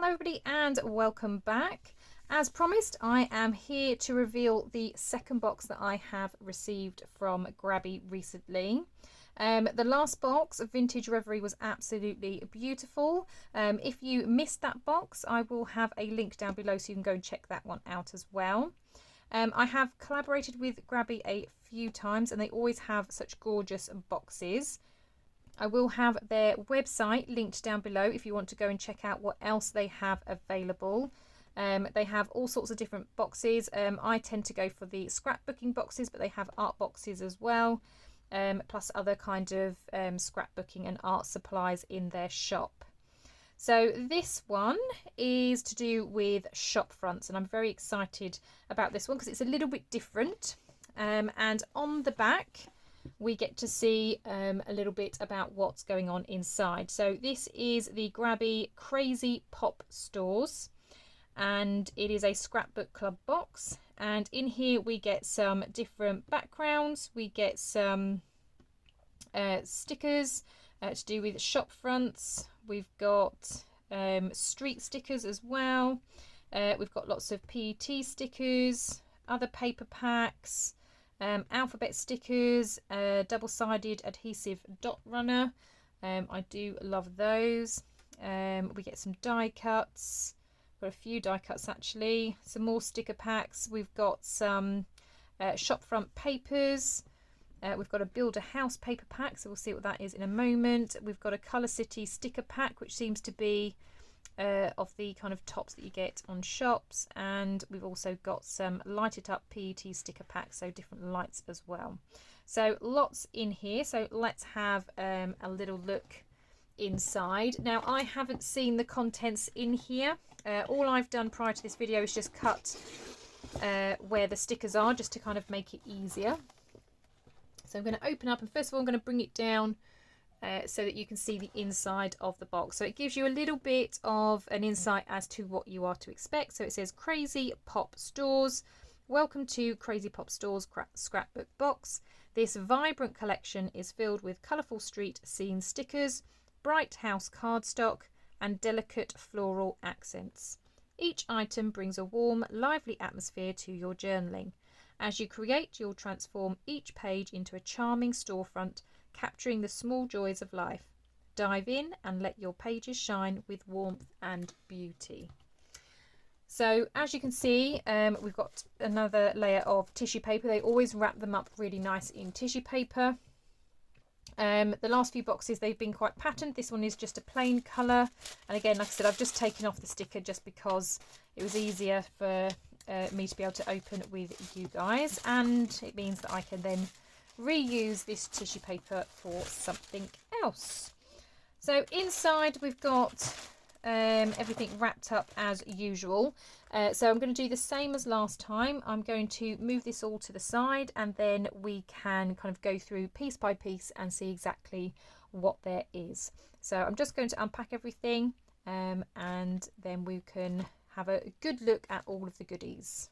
Hello everybody and welcome back. As promised, I am here to reveal the second box that I have received from Grabby recently. The last box of Vintage Reverie was absolutely beautiful. If you missed that box, I will have a link down below so you can go and check that one out as well. I have collaborated with Grabby a few times and they always have such gorgeous boxes. I will have their website linked down below if you want to go and check out what else they have available. They have all sorts of different boxes. I tend to go for the scrapbooking boxes, but they have art boxes as well, plus other kind of scrapbooking and art supplies in their shop. So this one is to do with shop fronts, and I'm very excited about this one because it's a little bit different. And on the back, we get to see a little bit about what's going on inside. So this is the Grabby Crazy Pop Stores, and it is a scrapbook club box, and in here we get some different backgrounds. We get some stickers to do with shop fronts. We've got street stickers as well. We've got lots of PET stickers, other paper packs, alphabet stickers, double-sided adhesive dot runner. I do love those. We get some die cuts. Got a few die cuts actually. Some more sticker packs. We've got some shop front papers. We've got a build a house paper pack, so we'll see what that is in a moment. We've got a Colour City sticker pack, which seems to be of the kind of tops that you get on shops, and we've also got some lighted up PET sticker packs, so different lights as well. So lots in here, so let's have a little look inside. Now I haven't seen the contents in here. All I've done prior to this video is just cut where the stickers are, just to kind of make it easier. So I'm going to open up, and first of all I'm going to bring it down so that you can see the inside of the box. So it gives you a little bit of an insight as to what you are to expect. So it says Crazy Pop Stores. Welcome to Crazy Pop Stores scrapbook box. This vibrant collection is filled with colourful street scene stickers, bright house cardstock and delicate floral accents. Each item brings a warm, lively atmosphere to your journaling. As you create, you'll transform each page into a charming storefront, capturing the small joys of life. Dive in and let your pages shine with warmth and beauty. So as you can see, we've got another layer of tissue paper. They always wrap them up really nice in tissue paper. The last few boxes, they've been quite patterned. This one is just a plain colour, and again, like I said, I've just taken off the sticker just because it was easier for me to be able to open with you guys, and it means that I can then reuse this tissue paper for something else. So inside we've got everything wrapped up as usual. So I'm going to do the same as last time. I'm going to move this all to the side, and then we can kind of go through piece by piece and see exactly what there is. So I'm just going to unpack everything and then we can have a good look at all of the goodies.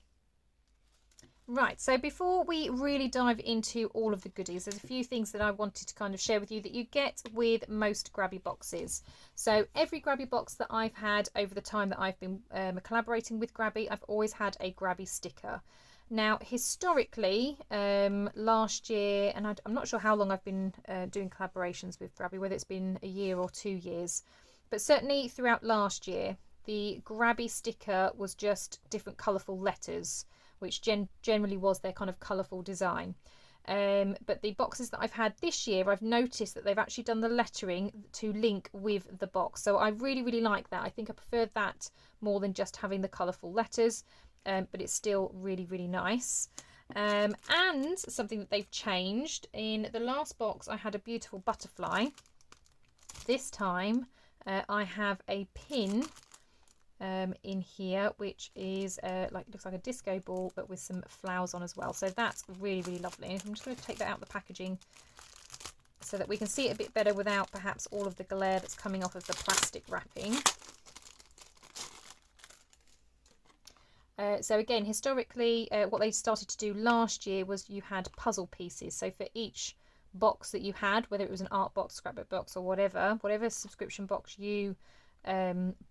Right, so before we really dive into all of the goodies, there's a few things that I wanted to kind of share with you that you get with most Grabby boxes. So every Grabby box that I've had over the time that I've been collaborating with Grabby, I've always had a Grabby sticker. Now, historically, last year, and I'm not sure how long I've been doing collaborations with Grabby, whether it's been a year or 2 years, but certainly throughout last year, the Grabby sticker was just different colourful letters, which generally was their kind of colourful design. But the boxes that I've had this year, I've noticed that they've actually done the lettering to link with the box. So I really, really like that. I think I prefer that more than just having the colourful letters, but it's still really, really nice. And something that they've changed, in the last box I had a beautiful butterfly. This time I have a pin in here, which is looks like a disco ball but with some flowers on as well, so that's really, really lovely. And I'm just going to take that out of the packaging so that we can see it a bit better without perhaps all of the glare that's coming off of the plastic wrapping. So again, historically, what they started to do last year was you had puzzle pieces. So for each box that you had, whether it was an art box, scrapbook box, or whatever subscription box you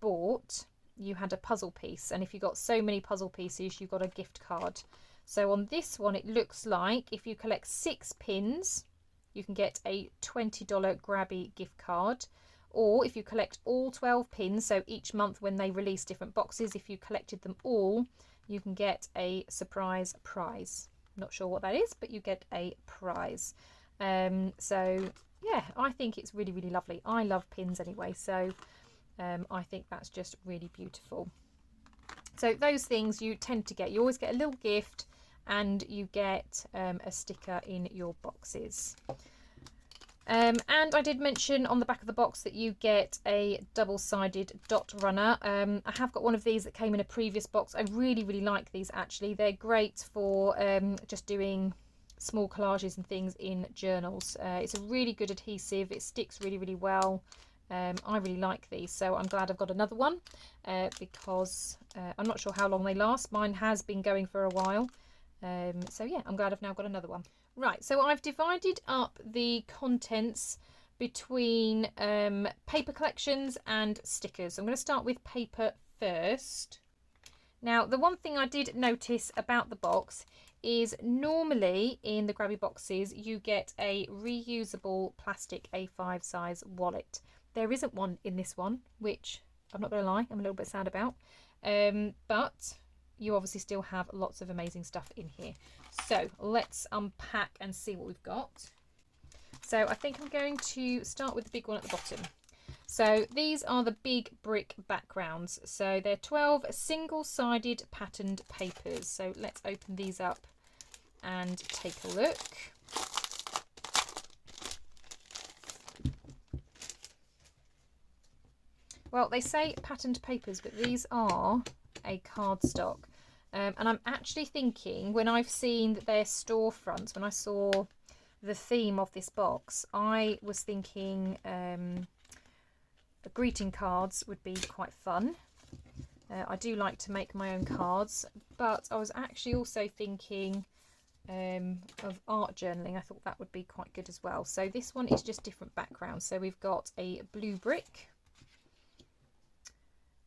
bought, you had a puzzle piece, and if you got so many puzzle pieces, you got a gift card. So on this one, it looks like if you collect 6 pins, you can get a $20 Grabby gift card. Or if you collect all 12 pins, so each month when they release different boxes, if you collected them all, you can get a surprise prize. Not sure what that is, but you get a prize. So yeah, I think it's really, really lovely. I love pins anyway, so I think that's just really beautiful. So those things you tend to get. You always get a little gift, and you get a sticker in your boxes. And I did mention on the back of the box that you get a double-sided dot runner. I have got one of these that came in a previous box. I really, really like these actually. They're great for just doing small collages and things in journals. It's a really good adhesive. It sticks really, really well. I really like these, so I'm glad I've got another one because I'm not sure how long they last. Mine has been going for a while. So yeah, I'm glad I've now got another one. Right, so I've divided up the contents between paper collections and stickers. I'm going to start with paper first. Now, the one thing I did notice about the box is normally in the Grabby boxes you get a reusable plastic A5 size wallet. There isn't one in this one, which I'm not going to lie, I'm a little bit sad about. But you obviously still have lots of amazing stuff in here. So let's unpack and see what we've got. So I think I'm going to start with the big one at the bottom. So these are the big brick backgrounds. So they're 12 single-sided patterned papers. So let's open these up and take a look. Well, they say patterned papers, but these are a cardstock. And I'm actually thinking, when I've seen their storefronts, when I saw the theme of this box, I was thinking the greeting cards would be quite fun. I do like to make my own cards, but I was actually also thinking of art journaling. I thought that would be quite good as well. So this one is just different backgrounds. So we've got a blue brick.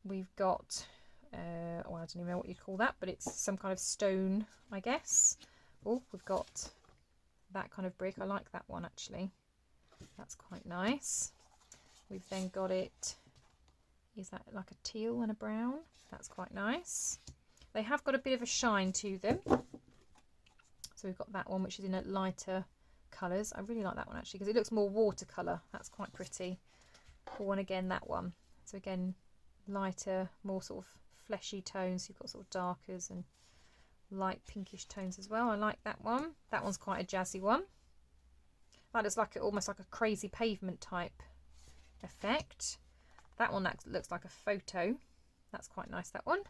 We've got well, I don't even know what you call that, but it's some kind of stone, I guess. Oh, we've got that kind of brick. I like that one actually. That's quite nice. We've then got it, is that like a teal and a brown? That's quite nice. They have got a bit of a shine to them. So we've got that one, which is in a lighter colours. I really like that one actually because it looks more watercolour. That's quite pretty. Or and again, that one. So again, lighter, more sort of fleshy tones. You've got sort of darkers and light pinkish tones as well. I like that one. That one's quite a jazzy one. That looks like almost like a crazy pavement type effect. That one looks like a photo. That's quite nice, that one.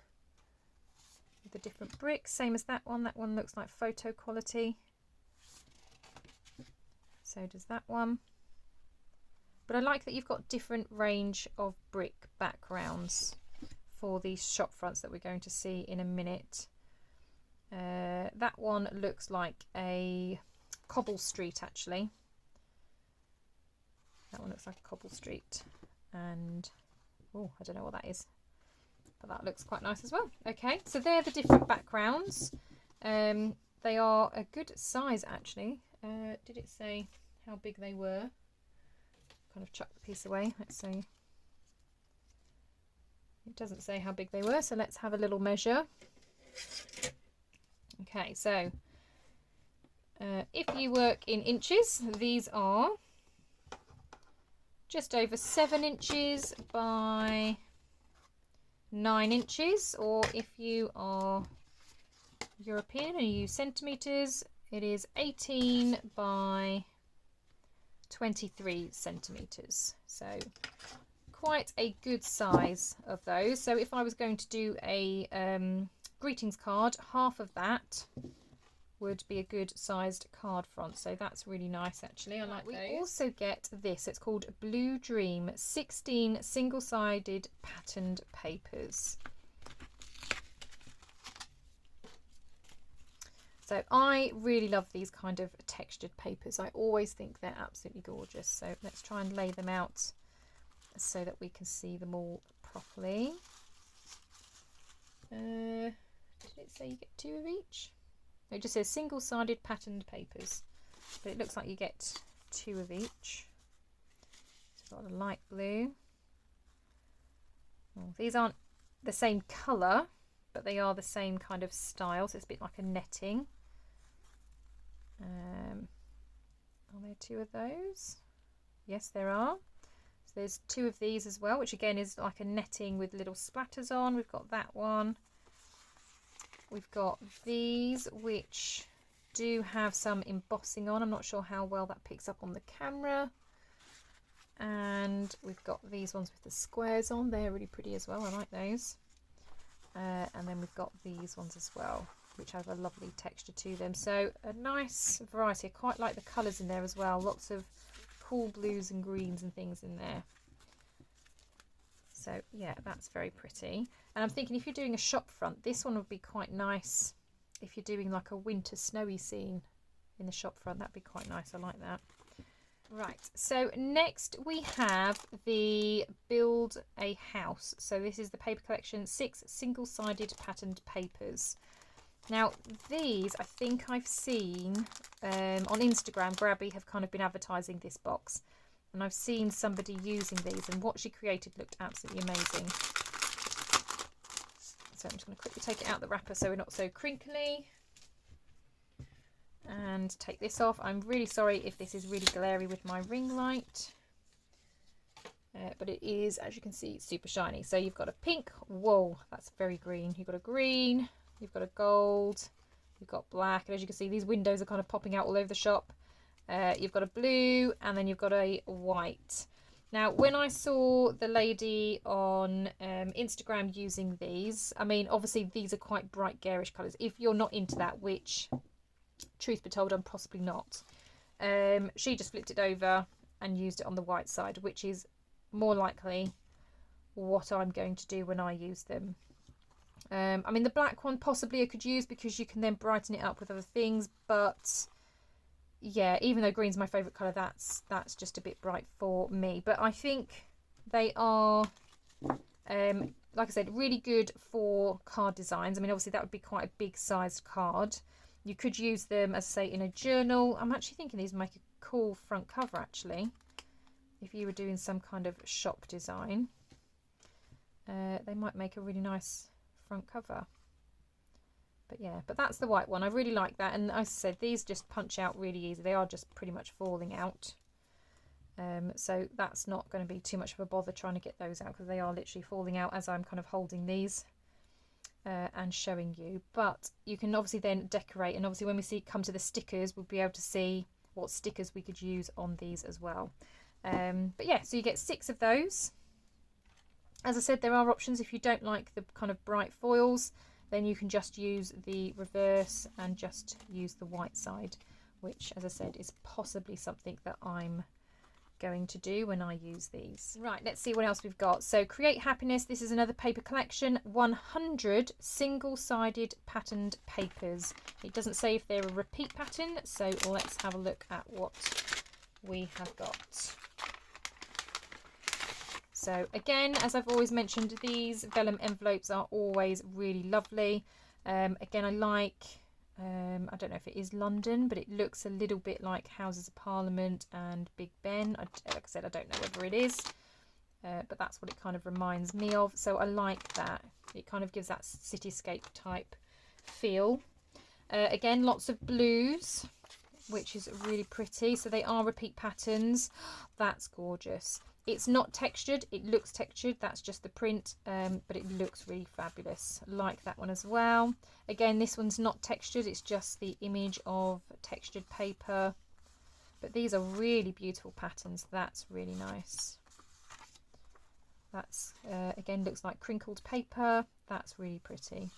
With the different bricks, same as that one. That one looks like photo quality. So does that one. But I like that you've got different range of brick backgrounds for these shop fronts that we're going to see in a minute. That one looks like a cobble street actually. That one looks like a cobble street, and oh, I don't know what that is, but that looks quite nice as well. Okay, so they're the different backgrounds. They are a good size actually. Did it say how big they were? Kind of chuck the piece away. Let's see. It doesn't say how big they were, so let's have a little measure. Okay, so if you work in inches, these are just over 7 inches by 9 inches, or if you are European and you use centimetres, it is 18 by 23 centimetres. So quite a good size of those. So if I was going to do a greetings card, half of that would be a good sized card front. So that's really nice actually. I like those. We also get this. It's called Blue Dream 16 single-sided patterned papers. So I really love these kind of textured papers. I always think they're absolutely gorgeous. So let's try and lay them out so that we can see them all properly. Did it say you get 2 of each? No, it just says single-sided patterned papers, but it looks like you get 2 of each. So we've got a light blue. Oh, these aren't the same colour, but they are the same kind of style, so it's a bit like a netting. Are there 2 of those? Yes, there are. So there's 2 of these as well, which again is like a netting with little splatters on. We've got that one. We've got these, which do have some embossing on. I'm not sure how well that picks up on the camera. And we've got these ones with the squares on. They're really pretty as well. I like those. And then we've got these ones as well, which have a lovely texture to them. So a nice variety. I quite like the colours in there as well. Lots of cool blues and greens and things in there. So yeah, that's very pretty. And I'm thinking if you're doing a shop front, this one would be quite nice if you're doing like a winter snowy scene in the shop front. That'd be quite nice. I like that. Right, so next we have the Build a House. So this is the paper collection, 6 single-sided patterned papers. Now these I think I've seen on Instagram. Grabby have kind of been advertising this box, and I've seen somebody using these, and what she created looked absolutely amazing. So I'm just going to quickly take it out the wrapper so we're not so crinkly. And take this off. I'm really sorry if this is really glary with my ring light, but it is, as you can see, super shiny. So you've got a pink, whoa, that's very green. You've got a green, you've got a gold, you've got black, and as you can see, these windows are kind of popping out all over the shop. You've got a blue, and then you've got a white. Now, when I saw the lady on Instagram using these, I mean, obviously these are quite bright garish colours. If you're not into that, which, truth be told, I'm possibly not, she just flipped it over and used it on the white side, which is more likely what I'm going to do when I use them. I mean, the black one possibly I could use because you can then brighten it up with other things, but yeah, even though green's my favourite colour, that's just a bit bright for me. But I think they are, like I said, really good for card designs. I mean, obviously that would be quite a big sized card. You could use them, as I say, in a journal. I'm actually thinking these make a cool front cover, actually, if you were doing some kind of shop design. They might make a really nice front cover. But yeah, but that's the white one. I really like that. And as I said, these just punch out really easy. They are just pretty much falling out. So that's not going to be too much of a bother trying to get those out, because they are literally falling out as I'm kind of holding these. And showing you, but you can obviously then decorate, and obviously when we come to the stickers, we'll be able to see what stickers we could use on these as well. But yeah, so you get 6 of those. As I said, there are options. If you don't like the kind of bright foils, then you can just use the reverse and just use the white side, which, as I said, is possibly something that I'm going to do when I use these. Right, let's see what else we've got. So Create Happiness, this is another paper collection, 100 single-sided patterned papers. It doesn't say if they're a repeat pattern, so let's have a look at what we have got. So again, as I've always mentioned, these vellum envelopes are always really lovely. Again, I like, I don't know if it is London, but it looks a little bit like Houses of Parliament and Big Ben. Like I said, I don't know whether it is, but that's what it kind of reminds me of. So I like that. It kind of gives that cityscape type feel. Again, lots of blues, which is really pretty. So they are repeat patterns. That's gorgeous. It's not textured. It looks textured. That's just the print, but it looks really fabulous. Like that one as well. Again, this one's not textured. It's just the image of textured paper. But these are really beautiful patterns. That's really nice. That's, again, looks like crinkled paper. That's really pretty.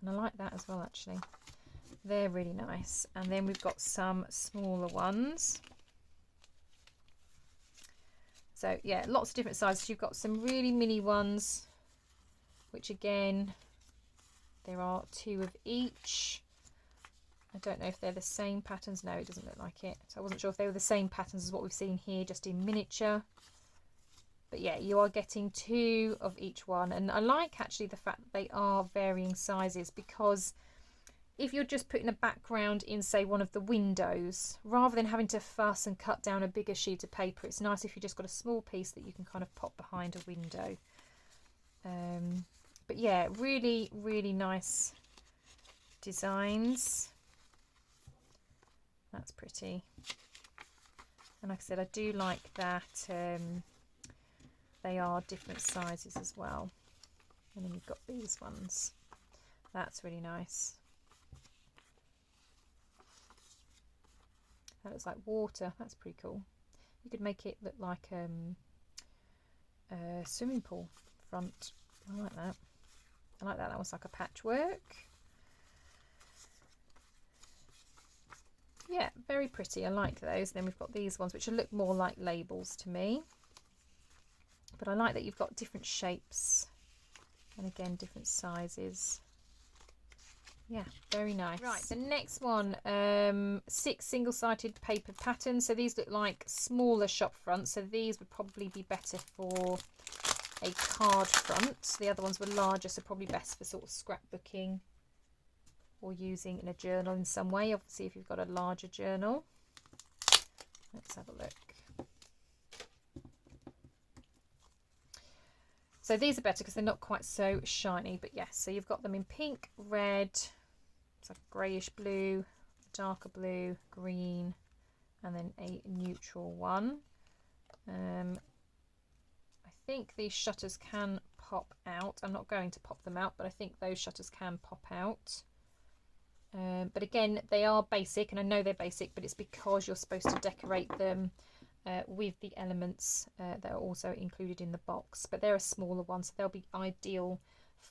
And I like that as well, actually. They're really nice. And then we've got some smaller ones. So yeah, lots of different sizes. You've got some really mini ones, which again, there are 2 of each. I don't know if they're the same patterns. No, it doesn't look like it. So I wasn't sure if they were the same patterns as what we've seen here, just in miniature. But yeah, you are getting 2 of each one. And I like actually the fact that they are varying sizes, because if you're just putting a background in, say, one of the windows, rather than having to fuss and cut down a bigger sheet of paper, it's nice if you just got a small piece that you can kind of pop behind a window. But yeah, really, really nice designs. That's pretty. And like I said, I do like that they are different sizes as well. And then you've got these ones. That's really nice. That looks like water. That's pretty cool. You could make it look like a swimming pool front. I like that. I like that. That was like a patchwork. Yeah, very pretty. I like those. Then we've got these ones which look more like labels to me. But I like that you've got different shapes and again different sizes. Yeah, very nice. Right, the next one, 6 single-sided paper patterns. So these look like smaller shop fronts. So these would probably be better for a card front. The other ones were larger, so probably best for sort of scrapbooking or using in a journal in some way. Obviously, if you've got a larger journal. Let's have a look. So these are better because they're not quite so shiny, but yes, so you've got them in pink, red, it's like greyish blue, darker blue, green, and then a neutral one. I think these shutters can pop out. I'm not going to pop them out, but I think those shutters can pop out. But again, they are basic, and I know they're basic, but it's because you're supposed to decorate them with the elements that are also included in the box. But they're a smaller one, so they'll be ideal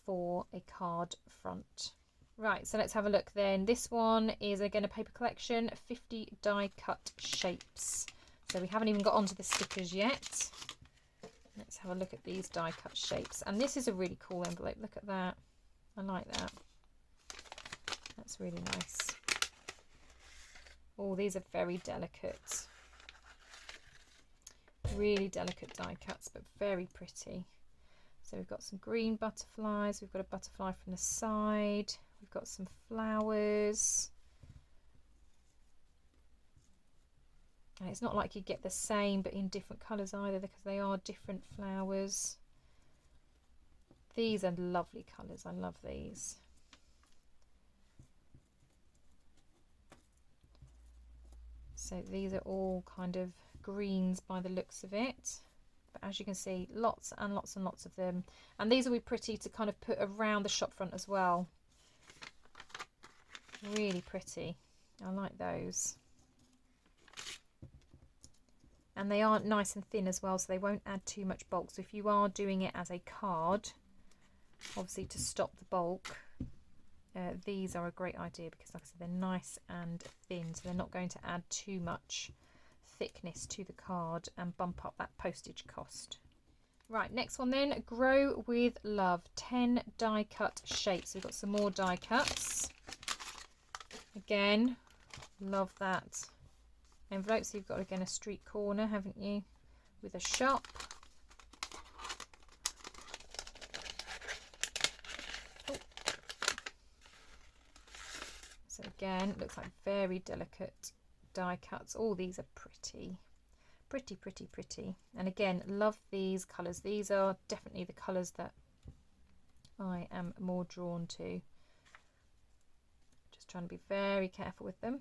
for a card front. Right, so let's have a look then. This one is again a paper collection, 50 die cut shapes. So we haven't even got onto the stickers yet. Let's have a look at these die cut shapes. And this is a really cool envelope. Look at that. I like that. That's really nice. Oh, these are very delicate. Really delicate die cuts, but very pretty. So we've got some green butterflies. We've got a butterfly from the side. We've got some flowers. And it's not like you get the same but in different colours either, because they are different flowers. These are lovely colours. I love these. So these are all kind of greens by the looks of it. But as you can see, lots and lots and lots of them. And these will be pretty to kind of put around the shop front as well. Really pretty. I like those. And they are nice and thin as well, so they won't add too much bulk. So if you are doing it as a card, obviously to stop the bulk, these are a great idea, because like I said, they're nice and thin, so they're not going to add too much thickness to the card and bump up that postage cost. Right, next one then, Grow with Love, 10 die cut shapes. We've got some more die cuts. Again, love that envelope. So you've got again a street corner, haven't you, with a shop. Oh. So again, it looks like very delicate die cuts. All these are pretty. Pretty, pretty, pretty. And again, love these colours. These are definitely the colours that I am more drawn to. Just trying to be very careful with them.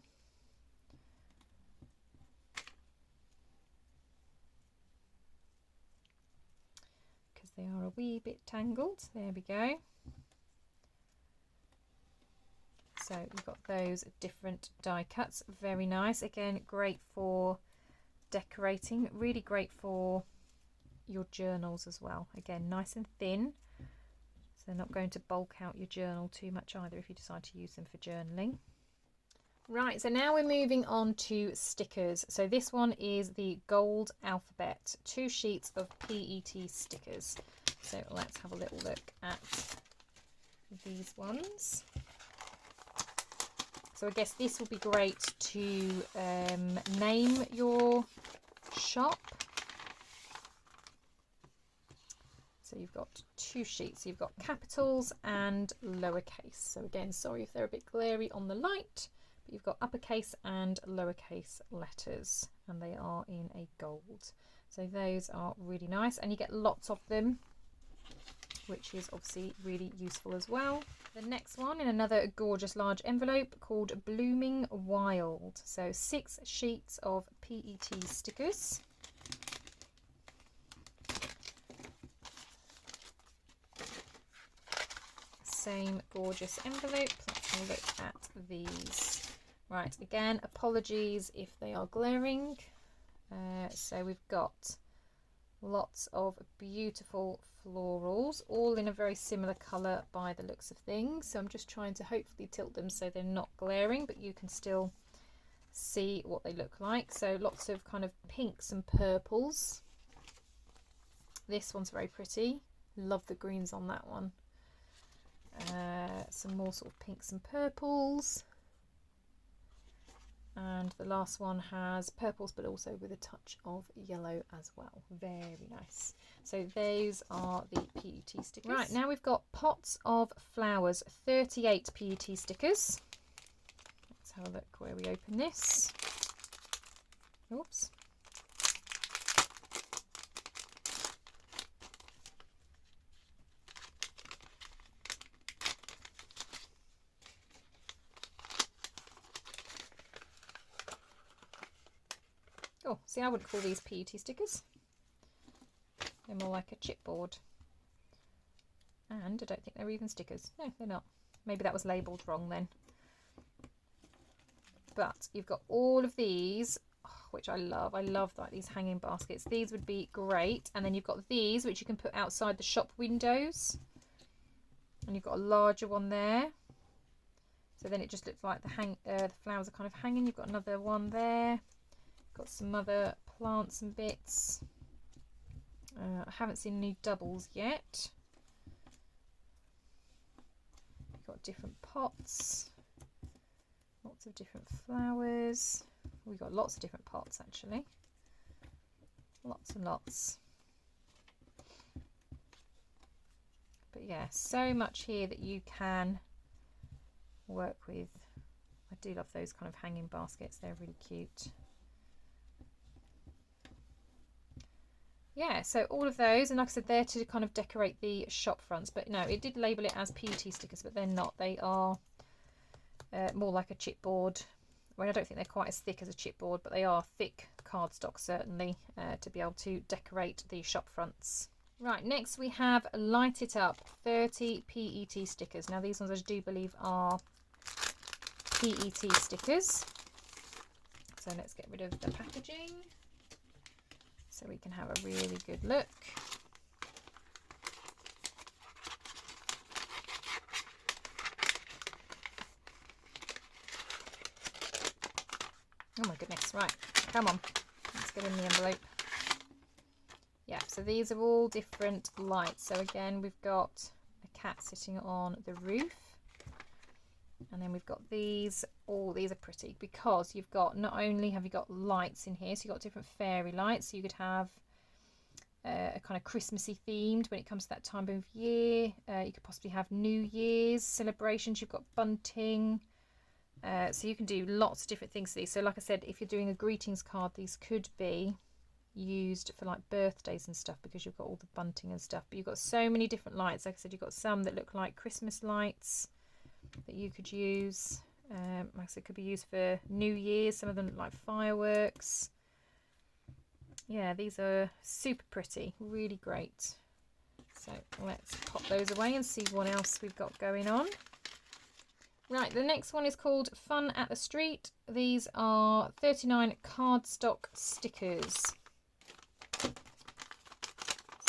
Because they are a wee bit tangled. There we go. So we've got those different die cuts. Very nice. Again, great for decorating, really great for your journals as well. Again, nice and thin, so they're not going to bulk out your journal too much either if you decide to use them for journaling. Right, so now we're moving on to stickers. So this one is the gold alphabet, 2 sheets of PET stickers. So let's have a little look at these ones. So I guess this will be great to name your shop. So you've got 2 sheets. You've got capitals and lowercase. So again, sorry if they're a bit glary on the light, but you've got uppercase and lowercase letters, and they are in a gold. So those are really nice, and you get lots of them, which is obviously really useful as well. The next one in another gorgeous large envelope called Blooming Wild. So 6 sheets of PET stickers. Same gorgeous envelope. Let's have a look at these. Right, again, apologies if they are glaring. So we've got lots of beautiful florals, all in a very similar colour by the looks of things. So I'm just trying to hopefully tilt them so they're not glaring, but you can still see what they look like. So lots of kind of pinks and purples. This one's very pretty. Love the greens on that one. Some more sort of pinks and purples. And the last one has purples, but also with a touch of yellow as well. Very nice. So those are the PET stickers. Right, now we've got pots of flowers, 38 PET stickers. Let's have a look where we open this. Oops. Oh, see, I wouldn't call these PET stickers. They're more like a chipboard. And I don't think they're even stickers. No, they're not. Maybe that was labelled wrong then. But you've got all of these, which I love. I love like these hanging baskets. These would be great. And then you've got these, which you can put outside the shop windows. And you've got a larger one there. So then it just looks like the flowers are kind of hanging. You've got another one there. Got some other plants and bits. I haven't seen any doubles yet. Got different pots, lots of different flowers. We've got lots of different pots actually, lots and lots. But yeah, so much here that you can work with. I do love those kind of hanging baskets, they're really cute. Yeah, so all of those, and like I said, they're to kind of decorate the shop fronts, but no, it did label it as PET stickers, but they're not. They are more like a chipboard. Well, I don't think they're quite as thick as a chipboard, but they are thick cardstock certainly to be able to decorate the shop fronts. Right, next we have Light It Up, 30 PET stickers. Now these ones I do believe are PET stickers. So let's get rid of the packaging, so we can have a really good look. Oh my goodness, right, come on, let's get in the envelope. Yeah, so these are all different lights. So again, we've got a cat sitting on the roof. And then we've got these, all these are pretty because you've got, not only have you got lights in here, so you've got different fairy lights. So you could have a kind of Christmassy themed when it comes to that time of year. You could possibly have New Year's celebrations. You've got bunting. So you can do lots of different things to these. So like I said, if you're doing a greetings card, these could be used for like birthdays and stuff because you've got all the bunting and stuff. But you've got so many different lights. Like I said, you've got some that look like Christmas lights that you could use. Like I said, could be used for New Year's. Some of them look like fireworks. Yeah, these are super pretty, really great. So let's pop those away and see what else we've got going on. Right, the next one is called Fun at the Street. These are 39 cardstock stickers.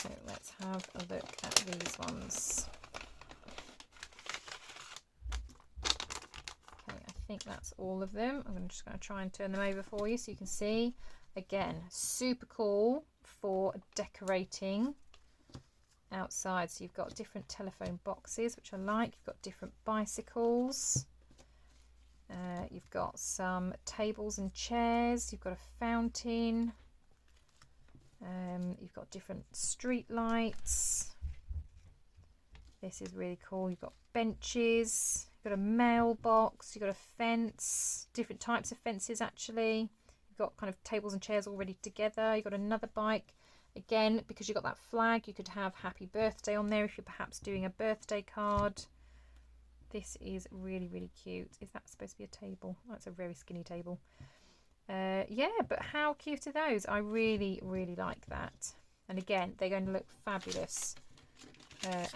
So let's have a look at these ones. I think that's all of them. I'm just going to try and turn them over for you so you can see. Again, super cool for decorating outside. So you've got different telephone boxes, which I like. You've got different bicycles. You've got some tables and chairs. You've got a fountain. You've got different street lights. This is really cool. You've got benches, you've got a mailbox, you've got a fence, different types of fences actually. You've got kind of tables and chairs all ready together. You've got another bike. Again, because you've got that flag, you could have happy birthday on there if you're perhaps doing a birthday card. This is really, really cute. Is that supposed to be a table? Oh, it's a very skinny table. Yeah, but how cute are those? I really, really like that. And again, they're going to look fabulous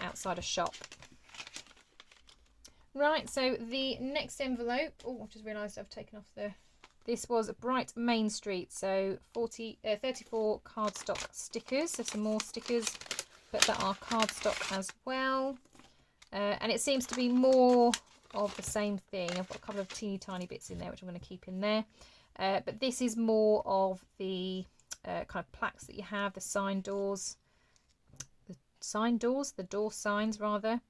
outside a shop. Right, so the next envelope. Oh, I've just realised I've taken off the... This was Bright Main Street, so 34 cardstock stickers. So some more stickers, but that are cardstock as well. And it seems to be more of the same thing. I've got a couple of teeny tiny bits in there, which I'm going to keep in there. But this is more of the kind of plaques that you have, the sign doors. The door signs rather.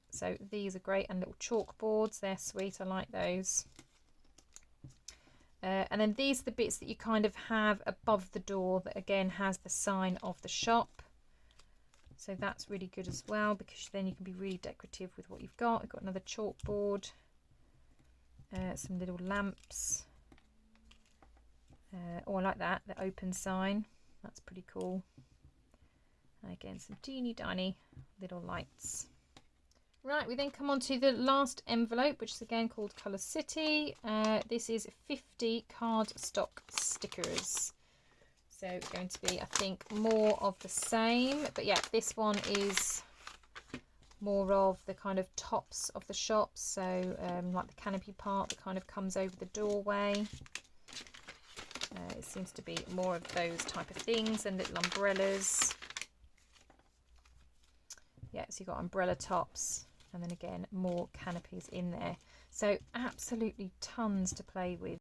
So these are great, and little chalkboards. They're sweet. I like those. And then these are the bits that you kind of have above the door that again has the sign of the shop. So that's really good as well, because then you can be really decorative with what you've got. I've got another chalkboard, some little lamps. Oh, I like that, the open sign. That's pretty cool. And again, some teeny tiny little lights. Right, we then come on to the last envelope, which is again called Colour City. This is 50 cardstock stickers. So it's going to be, I think, more of the same. But yeah, this one is more of the kind of tops of the shops. So like the canopy part that kind of comes over the doorway. It seems to be more of those type of things, and little umbrellas. Yeah, so you've got umbrella tops. And then again, more canopies in there. So absolutely tons to play with.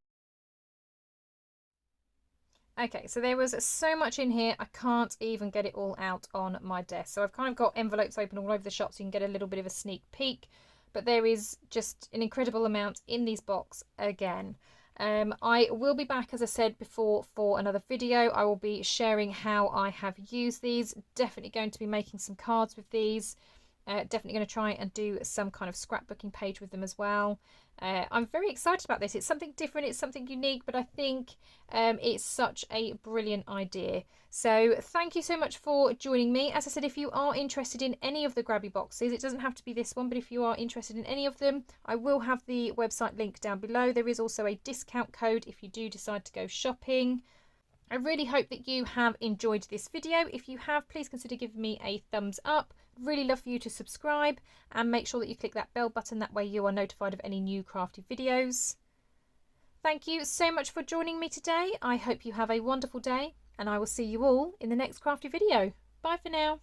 Okay, so there was so much in here, I can't even get it all out on my desk. So I've kind of got envelopes open all over the shop so you can get a little bit of a sneak peek. But there is just an incredible amount in these boxes again. I will be back, as I said before, for another video. I will be sharing how I have used these. Definitely going to be making some cards with these. Definitely going to try and do some kind of scrapbooking page with them as well. I'm very excited about this. It's something different, it's something unique, but I think it's such a brilliant idea. So thank you so much for joining me. As I said, if you are interested in any of the grabby boxes, it doesn't have to be this one, but if you are interested in any of them, I will have the website link down below. There is also a discount code if you do decide to go shopping. I really hope that you have enjoyed this video. If you have, please consider giving me a thumbs up. Really love for you to subscribe and make sure that you click that bell button. That way you are notified of any new crafty videos. Thank you so much for joining me today. I hope you have a wonderful day, and I will see you all in the next crafty video. Bye for now.